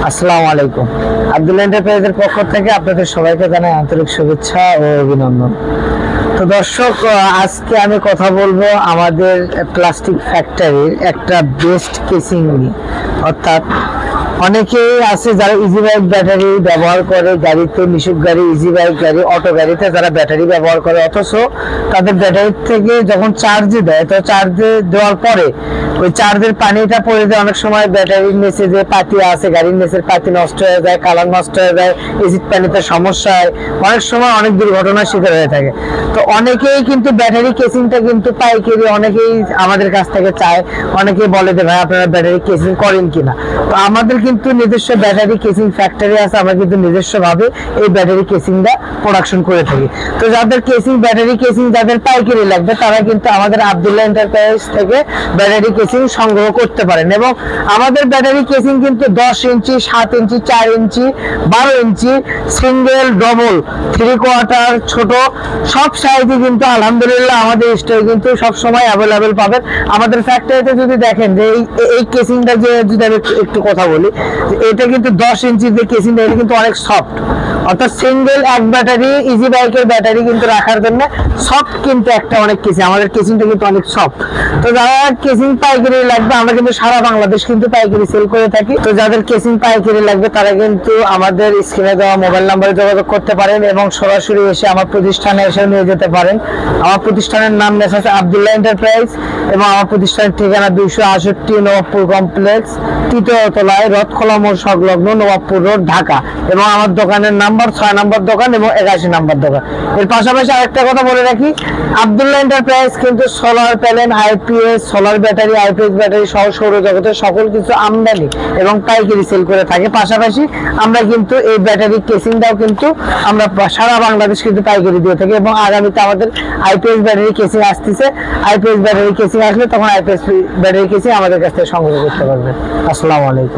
আসসালামু আলাইকুম। আব্দুল্লাহ এন্টারপ্রাইজের পক্ষ থেকে আপনাদের সবাইকে জানাই আন্তরিক শুভেচ্ছা ও অভিনন্দন। তো দর্শক, আজকে আমি কথা বলবো আমাদের প্লাস্টিক ফ্যাক্টরির একটা বেস্ট কেসিং নিয়ে। অর্থাৎ অনেকেই আছে যারা ইজি বাইক ব্যাটারি ব্যবহার করে গাড়িতে, মিশুক গাড়ি, ইজি বাইক গাড়ি, অটো গাড়িতে যারা ব্যাটারি ব্যবহার করে, অথচ তাদের ব্যাটারি থেকে যখন চার্জে দেয় তো চার্জে দেওয়ার পরে ওই চার্জের পানিটা পড়ে যায়, অনেক সময় ব্যাটারির নিচে যে পাতি আছে গাড়ির নিচের পাতি নষ্ট হয়ে যায়, কালার নষ্ট হয়ে যায়, এসিড পানিতে সমস্যা হয়, অনেক সময় অনেক দুর্ঘটনার শিকার হয়ে থাকে। তো অনেকেই কিন্তু ব্যাটারি কেসিংটা কিন্তু পাইকারি অনেকেই আমাদের কাছ থেকে চায়, অনেকেই বলে যে ভাই আপনারা ব্যাটারি কেসিং করেন কিনা। তো আমাদের কিন্তু নিজস্ব ব্যাটারি কেসিং ফ্যাক্টরি আছে, আমরা কিন্তু নিজস্বভাবে এই ব্যাটারি কেসিংটা প্রোডাকশন করে থাকি। তো যাদের কেসিং ব্যাটারি কেসিং যাদের পাইকারি লাগবে তারা কিন্তু আমাদের আব্দুল্লাহ এন্টারপ্রাইজ থেকে ব্যাটারি কেসিং সংগ্রহ করতে পারেন। এবং আমাদের ব্যাটারি কেসিং কিন্তু 10 ইঞ্চি, 7 ইঞ্চি, 4 ইঞ্চি, 12 ইঞ্চি, সিঙ্গেল, ডবল, 3/4, ছোট সব সাইজে কিন্তু আলহামদুলিল্লাহ আমাদের স্টকে কিন্তু সব সময় অ্যাভেলেবেল পাবেন। আমাদের ফ্যাক্টরিতে যদি দেখেন যে এই কেসিংটা যে যদি আমি একটু কথা বলি, এটা কিন্তু 10 ইঞ্চি যে কেসিংটা এটা কিন্তু অনেক সফট। অর্থাৎ সিঙ্গেল এক ব্যাটারি ইজি বাইকের ব্যাটারি কিন্তু রাখার জন্য সফট কিন্তু একটা অনেক কেসিং, আমাদের কেসিংটা কিন্তু অনেক সফট। তো যারা কেসিং পাইকারি লাগবে আমরা কিন্তু সারা বাংলাদেশ কিন্তু পাইকারি সেল করে থাকি। তো যাদের কেসিং পাইকারি লাগবে তারা কিন্তু আমাদের স্ক্রিনে দেওয়া মোবাইল নাম্বারে যোগাযোগ করতে পারেন এবং সরাসরি এসে আমার প্রতিষ্ঠানে এসে নিয়ে যেতে পারেন। আমার প্রতিষ্ঠানের নাম লেখা আছে আব্দুল্লাহ এন্টারপ্রাইজ এবং আমার প্রতিষ্ঠানের ঠিকানা 268 নবাবপুর কমপ্লেক্স, 3য় তলায় রথখোলা মোড় সংলগ্ন, নবাবপুর রোড, ঢাকা। এবং আমার দোকানের নাম্বার 6 নম্বর দোকান এবং 81 নম্বর দোকান। এর পাশাপাশি আরেকটা কথা বলে রাখি, আব্দুল্লাহ এন্টারপ্রাইজ কিন্তু solar panel, IPS, solar battery, IPS battery সহ সৌরজগতের সকল কিছু আমদানি এবং পাইকারি সেল করে থাকে। পাশাপাশি আমরা কিন্তু এই ব্যাটারি কেসিংটাও কিন্তু আমরা সারা বাংলাদেশ কিন্তু পাইকারি দিয়ে থাকি। এবং আগামীতে আমাদের আইপিএস ব্যাটারি কেসিং আসতেছে, আইপিএস ব্যাটারি কেসিং আসলে তখন আইপিএস ব্যাটারি কেসিং আমাদের কাছ থেকে সংগ্রহ করতে পারবেন। আসসালামু আলাইকুম।